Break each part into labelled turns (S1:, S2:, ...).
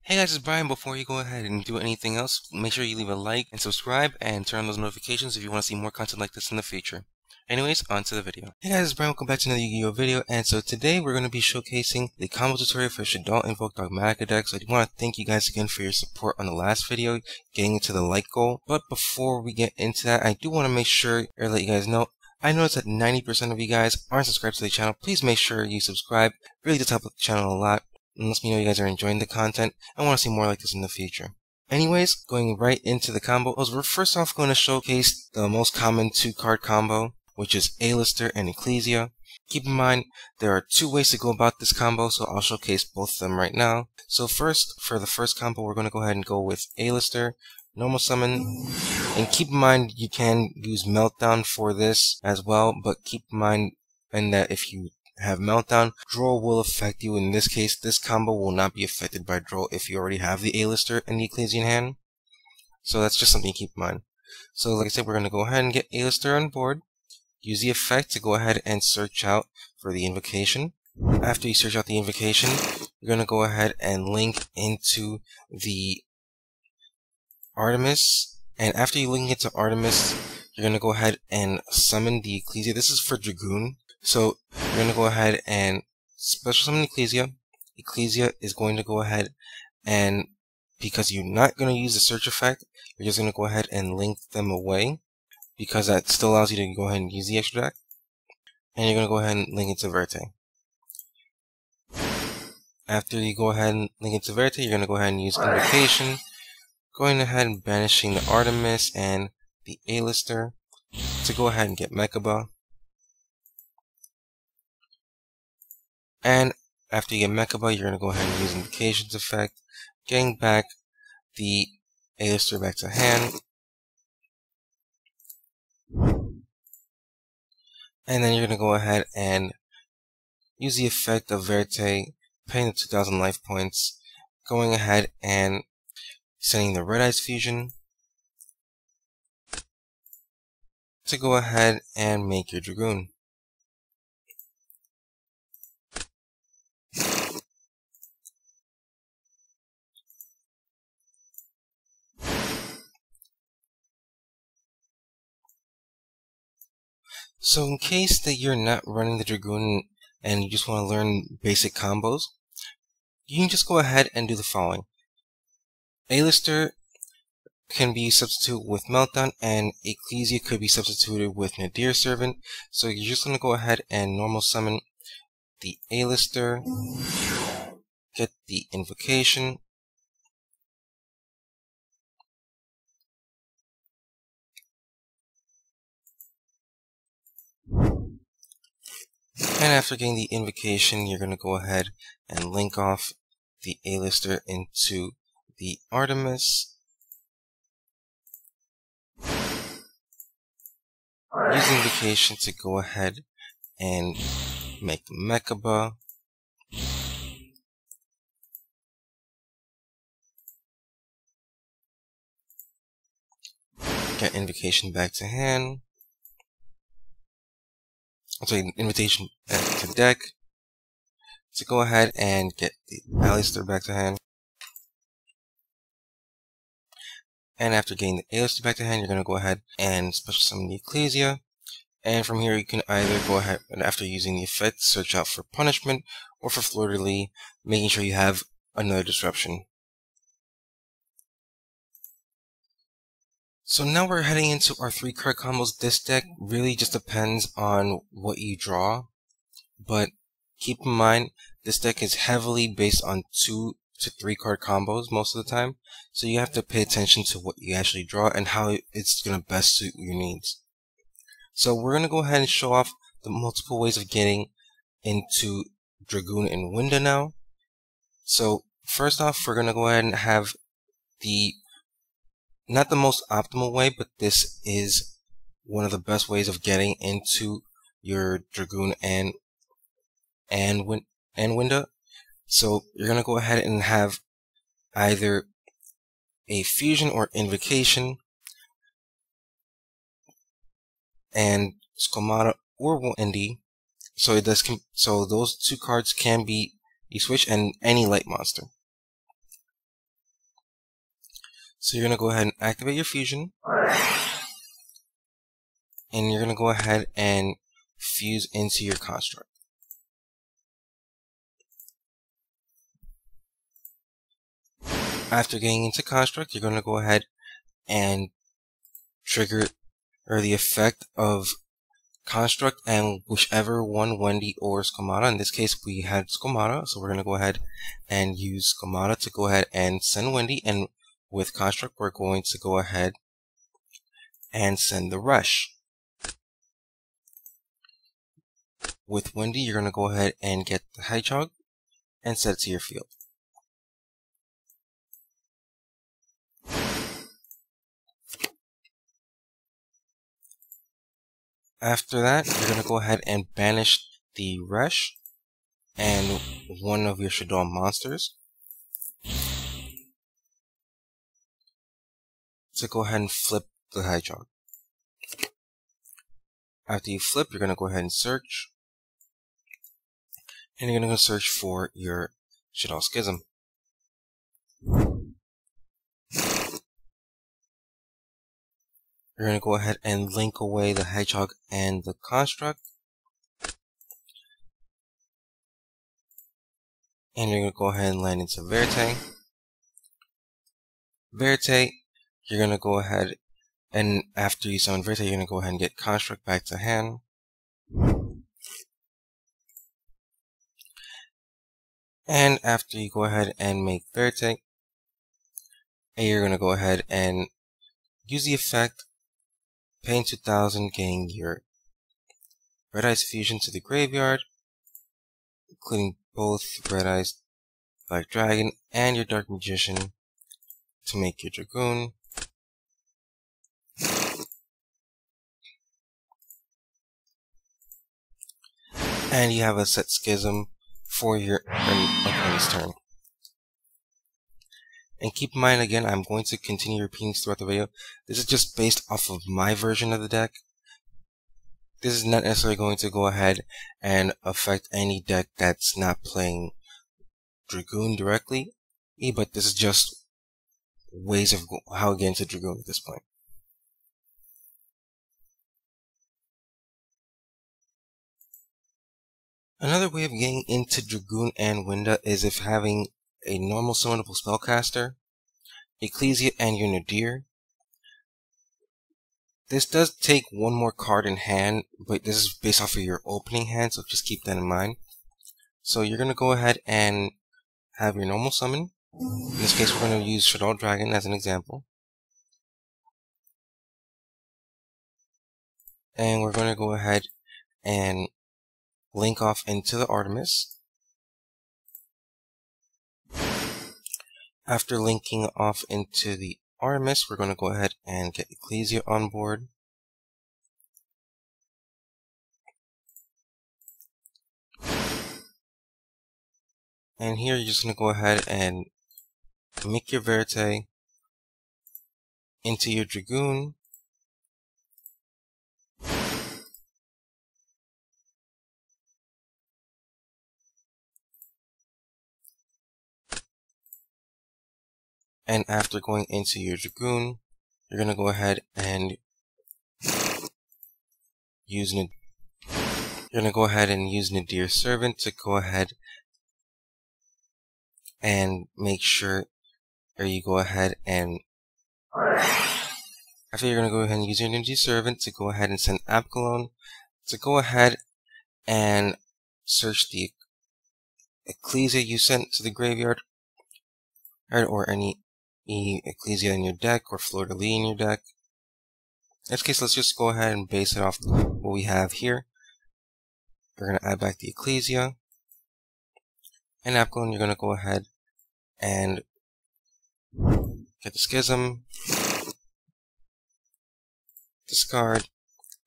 S1: Hey guys, it's Brian. Before you go ahead and do anything else, make sure you leave a like and subscribe and turn on those notifications if you want to see more content like this in the future. Anyways, on to the video. Hey guys, it's Brian. Welcome back to another Yu-Gi-Oh video. And so today we're going to be showcasing the combo tutorial for Shaddoll Invoke Dogmatika deck. So I do want to thank you guys again for your support on the last video, getting into the like goal. But before we get into that, I do want to make sure or let you guys know, I noticed that 90% of you guys aren't subscribed to the channel. Please make sure you subscribe. It really does help the channel a lot. And lets me know you guys are enjoying the content and want to see more like this in the future. Anyways, going right into the combos, we're first off going to showcase the most common 2-card combo, which is A-Lister and Ecclesia. Keep in mind, there are 2 ways to go about this combo, so I'll showcase both of them right now. So first, for the first combo, we're going to go ahead and go with A-Lister, normal summon, and keep in mind you can use Meltdown for this as well, but keep in mind that if you have Meltdown, draw will affect you. In this case, this combo will not be affected by draw if you already have the A-Lister and the Ecclesia in hand. So that's just something to keep in mind. So like I said, we're going to go ahead and get A-Lister on board. Use the effect to go ahead and search out for the invocation. After you search out the invocation, you're going to go ahead and link into the Artemis. And after you link into Artemis, you're going to go ahead and summon the Ecclesia. This is for Dragoon. So you're going to go ahead and special summon Ecclesia. Ecclesia is going to go ahead and, because you're not going to use the search effect, you're just going to go ahead and link them away, because that still allows you to go ahead and use the extra deck. And you're going to go ahead and link it to Verte. After you go ahead and link it to Verte, you're going to go ahead and use Invocation, going ahead and banishing the Artemis and the A-Lister to go ahead and get Mechaba. And after you get Mechaba, you're going to go ahead and use Invocation's effect, getting back the A-Lister back to hand. And then you're going to go ahead and use the effect of Verte, paying the 2,000 life points, going ahead and sending the Red Eyes Fusion to go ahead and make your Dragoon. So in case that you're not running the Dragoon and you just want to learn basic combos, you can just go ahead and do the following. A-Lister can be substituted with Meltdown, and Ecclesia could be substituted with Nadir Servant. So you're just going to go ahead and normal summon the A-Lister, get the invocation, and after getting the invocation, you're going to go ahead and link off the A-Lister into the Artemis. Use the invocation to go ahead and make Mechaba. Get invocation back to hand. Sorry, invitation back to deck. To go ahead and get the A-Lister back to hand. And after getting the A-Lister back to hand, you're going to go ahead and special summon the Ecclesia. And from here, you can either go ahead and, after using the effect, search out for Punishment or for Fleur-de-Lis, making sure you have another Disruption. So now we're heading into our 3-card combos. This deck really just depends on what you draw, but keep in mind, this deck is heavily based on 2 to 3-card combos most of the time, so you have to pay attention to what you actually draw and how it's going to best suit your needs. So we're going to go ahead and show off the multiple ways of getting into Dragoon and Winda now. So first off, we're going to go ahead and have not the most optimal way, but this is one of the best ways of getting into your Dragoon and Winda. So you're going to go ahead and have either a Fusion or Invocation, and Squamata or Wendy. So so those 2 cards can be switched, and any light monster. So you're going to go ahead and activate your fusion, and you're going to go ahead and fuse into your construct. After getting into construct, you're going to go ahead and trigger the effect of construct and whichever one, Wendy or Skomata. In this case, we had Skomata, so we're going to go ahead and use Skomata to go ahead and send Wendy, and with construct, we're going to go ahead and send the rush. With Wendy, you're going to go ahead and get the hedgehog and set it to your field. After that, you're going to go ahead and banish the rush and one of your Shaddoll monsters to go ahead and flip the hedgehog. After you flip, you're going to go ahead and search, and you're going to go search for your Shaddoll Schism. You're going to go ahead and link away the hedgehog and the construct, and you're going to go ahead and land into Verte. Verte, you're going to go ahead and after you summon Verte, you're going to go ahead and get construct back to hand. And after you go ahead and make Verte, you're going to go ahead and use the effect Pain 2000, getting your Red Eyes Fusion to the graveyard, including both Red Eyes Black Dragon and your Dark Magician to make your Dragoon. And you have a set Schism for your opponent's turn. And keep in mind, again, I'm going to continue repeating this throughout the video. This is just based off of my version of the deck. This is not necessarily going to go ahead and affect any deck that's not playing Dragoon directly, but this is just ways of how to get into Dragoon at this point. Another way of getting into Dragoon and Winda is if having a normal summonable spellcaster, Ecclesia, and your Nadir. This does take one more card in hand, but this is based off of your opening hand, so just keep that in mind. So you're going to go ahead and have your normal summon. In this case, we're going to use Shaddoll Dragon as an example. And we're going to go ahead and link off into the Artemis. After linking off into the Artemis, we're going to go ahead and get Ecclesia on board. And here you're just going to go ahead and make your Verte into your Dragoon. And after going into your Dragoon, you're going to go ahead and use Nadir's Servant to go ahead and make sure, or you go ahead and after you're going to go ahead and use your Nadir's Servant to go ahead and send Apkallone to go ahead and search the Ecclesia you sent to the graveyard, or any Ecclesia in your deck, or Fleur-de-Lis in your deck. In this case, let's just go ahead and base it off what we have here. We're going to add back the Ecclesia. And Apkallone, you're going to go ahead and get the Schism, discard,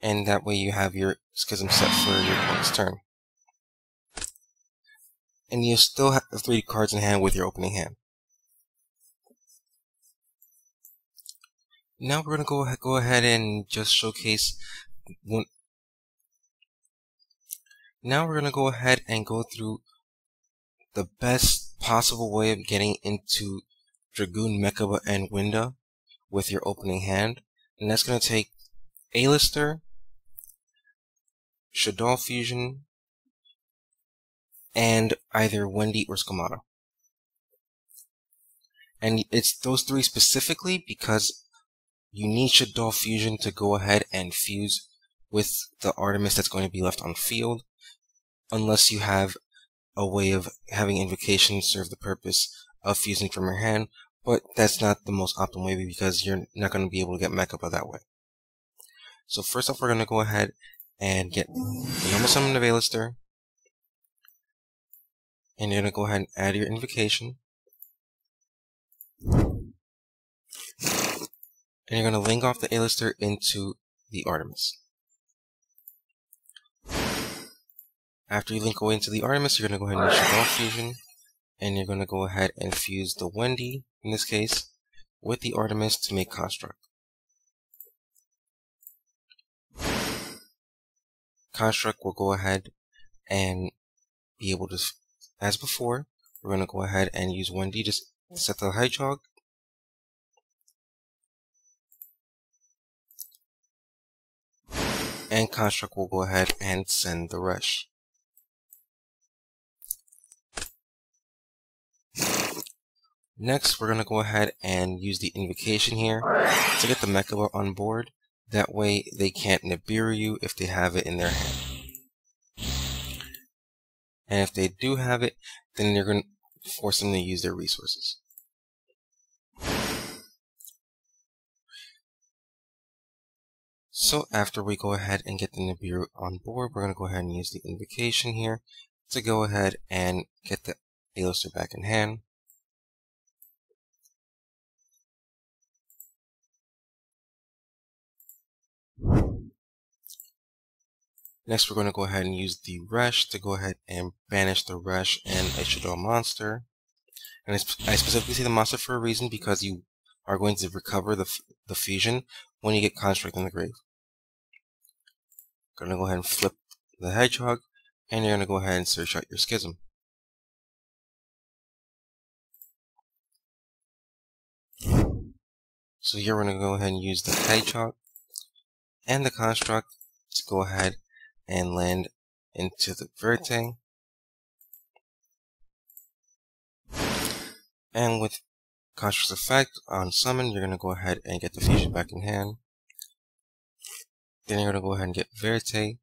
S1: and that way you have your Schism set for your opponent's turn. And you still have 3 cards in hand with your opening hand. Now we're going to go ahead and just showcase one. Now we're going to go ahead and go through the best possible way of getting into Dragoon, Mechaba, and Winda with your opening hand, and that's going to take A-Lister, Shaddoll Fusion, and either Wendy or Squamata. And it's those three specifically because you need Shaddoll Fusion to go ahead and fuse with the Artemis that's going to be left on field, unless you have a way of having Invocation serve the purpose of fusing from your hand, but that's not the most optimal way because you're not going to be able to get Mechaba that way. So first off, we're going to go ahead and get the normal summon of A-Lister, and you're going to go ahead and add your Invocation, and you're going to link off the A-Lister into the Artemis. After you link away into the Artemis, you're going to go ahead and use Shaddoll Fusion, and you're going to go ahead and fuse the Wendy, in this case, with the Artemis to make Construct. Construct will go ahead and be able to, as before, we're going to go ahead and use Wendy to set the Hedgehog. And Construct will go ahead and send the Rush. Next, we're going to go ahead and use the Invocation here to get the Mechaba on board. That way, they can't Nibiru you if they have it in their hand. And if they do have it, then you're going to force them to use their resources. So after we go ahead and get the Nibiru on board, we're going to go ahead and use the Invocation here to go ahead and get the A-Lister back in hand. Next, we're going to go ahead and use the Rush to go ahead and banish the Rush and a Shaddoll monster. And I specifically say the monster for a reason, because you are going to recover the fusion when you get Construct in the grave. Going to go ahead and flip the Hedgehog, and you're going to go ahead and search out your Schism. So here we're going to go ahead and use the Hedgehog and the Construct to go ahead and land into the Verte. And with Construct's effect on summon, you're going to go ahead and get the fusion back in hand. Then you're going to go ahead and get Verte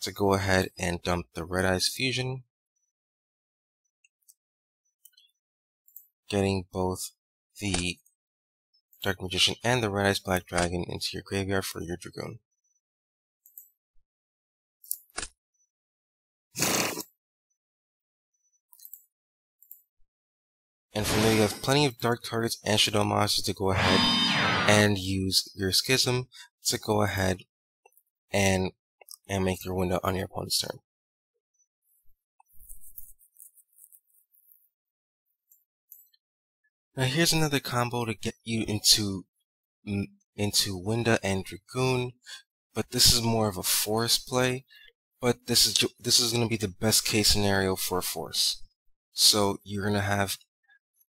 S1: to go ahead and dump the Red Eyes fusion, getting both the Dark Magician and the Red Eyes Black Dragon into your graveyard for your Dragoon. And from there you have plenty of dark targets and Shaddoll monsters to go ahead and use your Schism to go ahead and make your window on your opponent's turn. Now here's another combo to get you into Winda and Dragoon, but this is more of a force play. But this is going to be the best case scenario for force. So you're going to have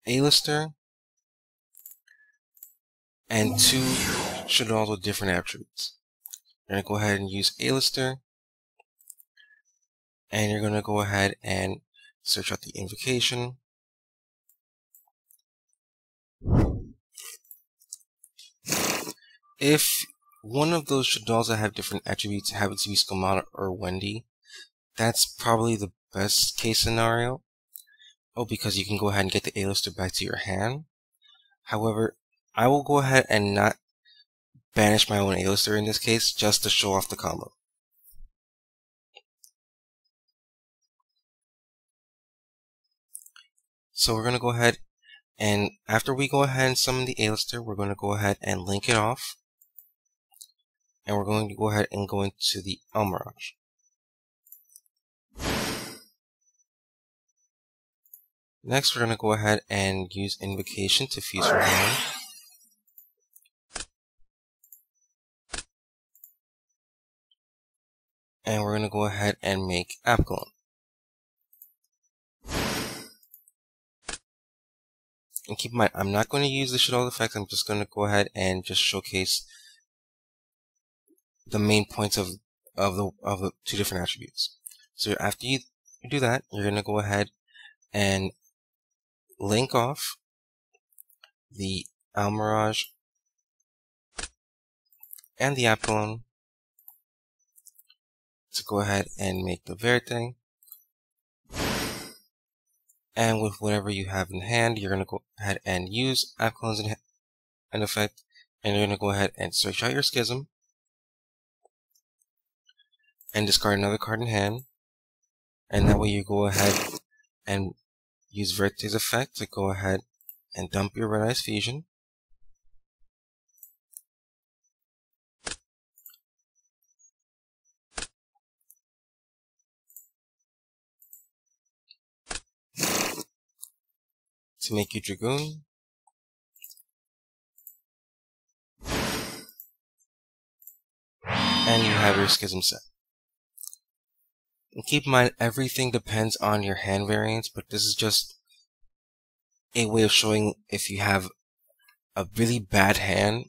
S1: A-Lister and two Shaddolls with different attributes. You're going to go ahead and use A-Lister, and you're going to go ahead and search out the Invocation. If one of those Shaddolls that have different attributes happen to be Squamata or Wendy, that's probably the best case scenario. Oh, because you can go ahead and get the A-Lister back to your hand. However, I will go ahead and not banish my own A-Lister in this case, just to show off the combo. So we're going to go ahead, and after we go ahead and summon the A-Lister, we're going to go ahead and link it off. And we're going to go ahead and go into the Almirage. Next, we're going to go ahead and use Invocation to fuse from hand. And we're going to go ahead and make Apkallone. And keep in mind, I'm not going to use the shadow effect. I'm just going to go ahead and just showcase the main points of the two different attributes. So after you do that, you're going to go ahead and link off the Almirage and the Apollon to go ahead and make the Verte. And with whatever you have in hand, you're going to go ahead and use Apollon's in effect, and you're going to go ahead and search out your Schism and discard another card in hand. And that way you go ahead and use Verte's effect to go ahead and dump your Red Eyes Fusion. To make you Dragoon. And you have your Schism set. And keep in mind, everything depends on your hand variance, but this is just a way of showing if you have a really bad hand,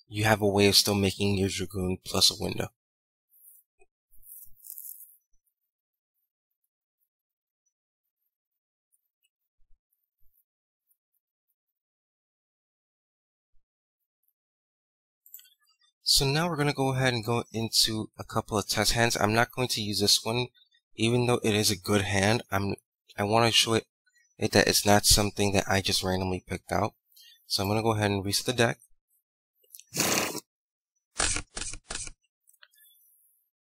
S1: you have a way of still making your Dragoon plus a window. So now we're going to go ahead and go into a couple of test hands. I'm not going to use this one, even though it is a good hand. I want to show it that it's not something that I just randomly picked out. So I'm going to go ahead and reset the deck.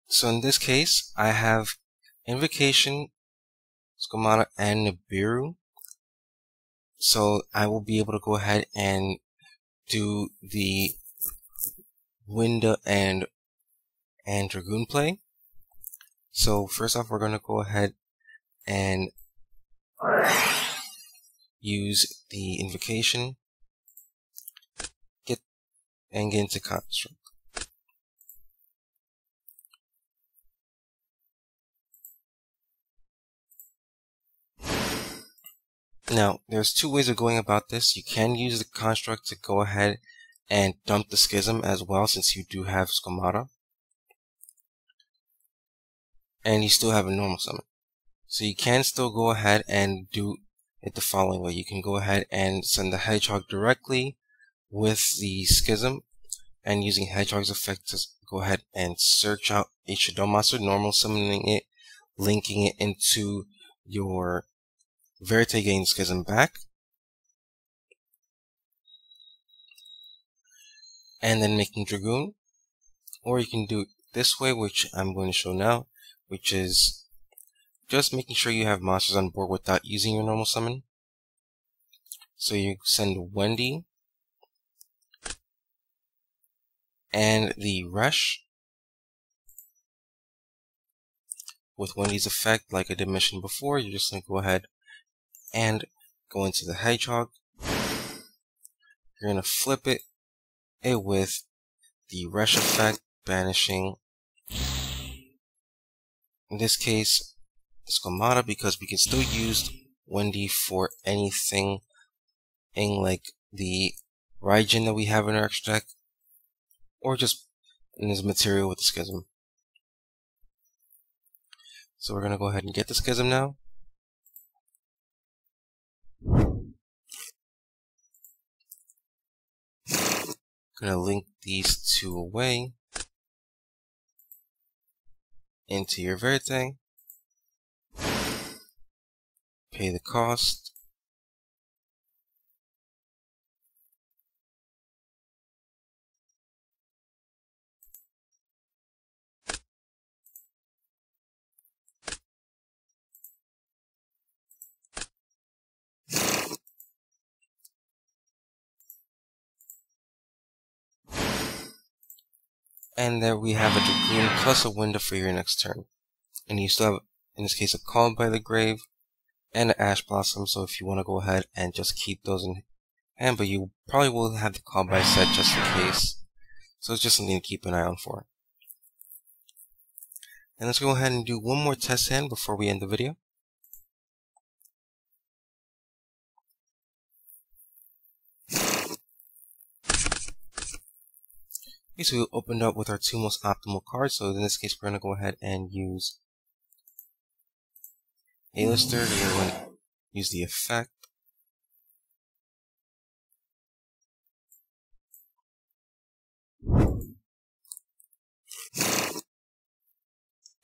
S1: So in this case, I have Invocation, Squamata, and Nibiru. So I will be able to go ahead and do the window and Dragoon play. So first off, we're going to go ahead and use the Invocation, get into Construct. Now, there's two ways of going about this. You can use the Construct to go ahead and dump the Schism as well, since you do have Squamata. And you still have a normal summon. So you can still go ahead and do it the following way. You can go ahead and send the Hedgehog directly with the Schism, and using Hedgehog's effect to go ahead and search out a Shadow Monster, normal summoning it, linking it into your Verte, getting Schism back, and then making Dragoon. Or you can do it this way, which I'm going to show now, which is just making sure you have monsters on board without using your normal summon. So you send Wendy and the Rush with Wendy's effect, like I did mention before. You're just going to go ahead and go into the Hedgehog. You're going to flip it with the Rush effect, banishing, in this case, the Squamata, because we can still use Wendy for anything like the Raijin that we have in our extra deck, or just in this material with the Schism. So we're going to go ahead and get the Schism now. Going to link these two away into your Verte. Pay the cost. And there we have a Dragoon plus a window for your next turn. And you still have, in this case, a Called by the Grave and an Ash Blossom. So if you want to go ahead and just keep those in hand, but you probably will have the Called by set just in case. So it's just something to keep an eye on for. And let's go ahead and do one more test hand before we end the video. Okay, so we opened up with our two most optimal cards. So in this case, we're going to go ahead and use A-Lister. We're going to use the effect.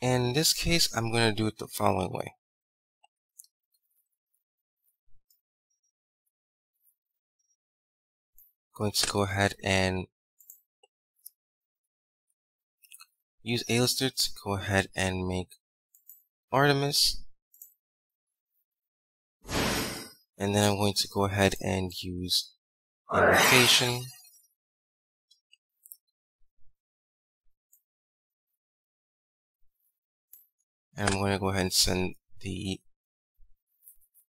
S1: And in this case, I'm going to do it the following way. Going to go ahead and use A-Lister to go ahead and make Artemis. And then I'm going to go ahead and use Invocation. And I'm going to go ahead and send the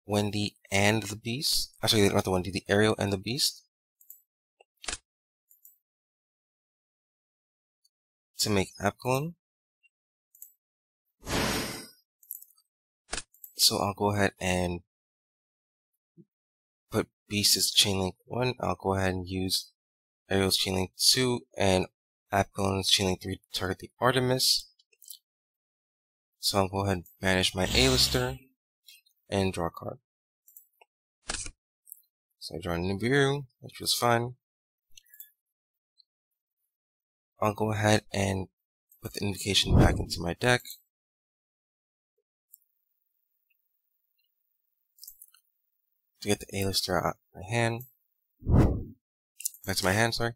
S1: Wendy and the Beast. Actually, not the Wendy, the Ariel and the Beast. To make Apkallone. So I'll go ahead and put Beast as Chainlink 1. I'll go ahead and use Ariel's Chainlink 2 and Apkallone's Chainlink 3 to target the Artemis. So I'll go ahead and banish my A-Lister and draw a card. So I draw a Nibiru, which was fun. I'll go ahead and put the Invocation back into my deck. To get the A-Lister out of my hand. Back to my hand, sorry.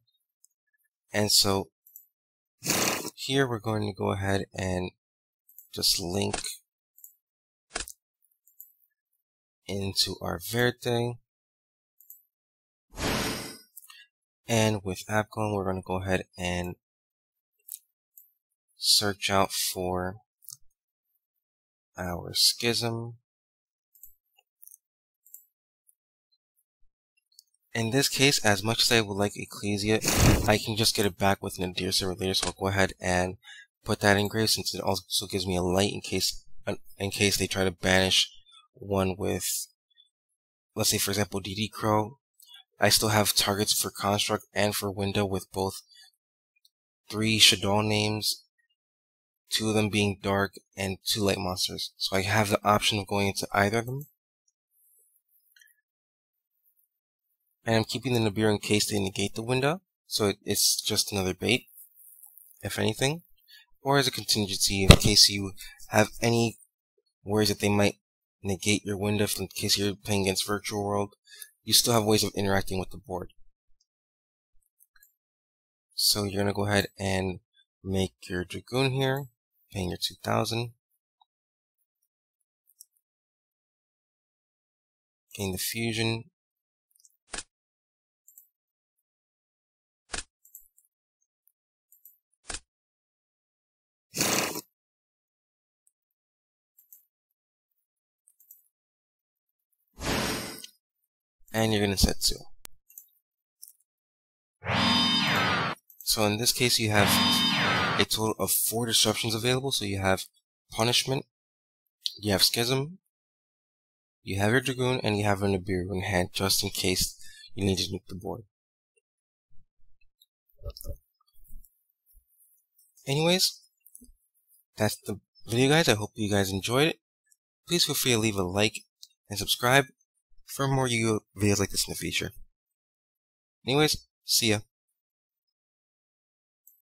S1: And so here we're going to go ahead and just link into our Verte. And with Apkallone, we're going to go ahead and search out for our Schism. In this case, as much as I would like Ecclesia, I can just get it back with Nadir Server later, so I'll go ahead and put that in grave, since it also gives me a light in case they try to banish one with, let's say for example, DD Crow. I still have targets for Construct and for Window with both 3 Shaddoll names, 2 of them being dark and 2 light monsters. So I have the option of going into either of them. And I'm keeping the Nibiru in case they negate the Window, so it's just another bait, if anything. Or as a contingency in case you have any worries that they might negate your Window, in case you're playing against Virtual World. You still have ways of interacting with the board. So you're going to go ahead and make your Dragoon here, paying your 2,000. Gain the fusion. And you're going to set 2. So in this case, you have a total of 4 disruptions available. So you have Punishment, you have Schism, you have your Dragoon, and you have a Nibiru in hand, just in case you need to nuke the board. Anyways, that's the video, guys. I hope you guys enjoyed it. Please feel free to leave a like and subscribe for more Yu-Gi-Oh videos like this in the future. Anyways, see ya.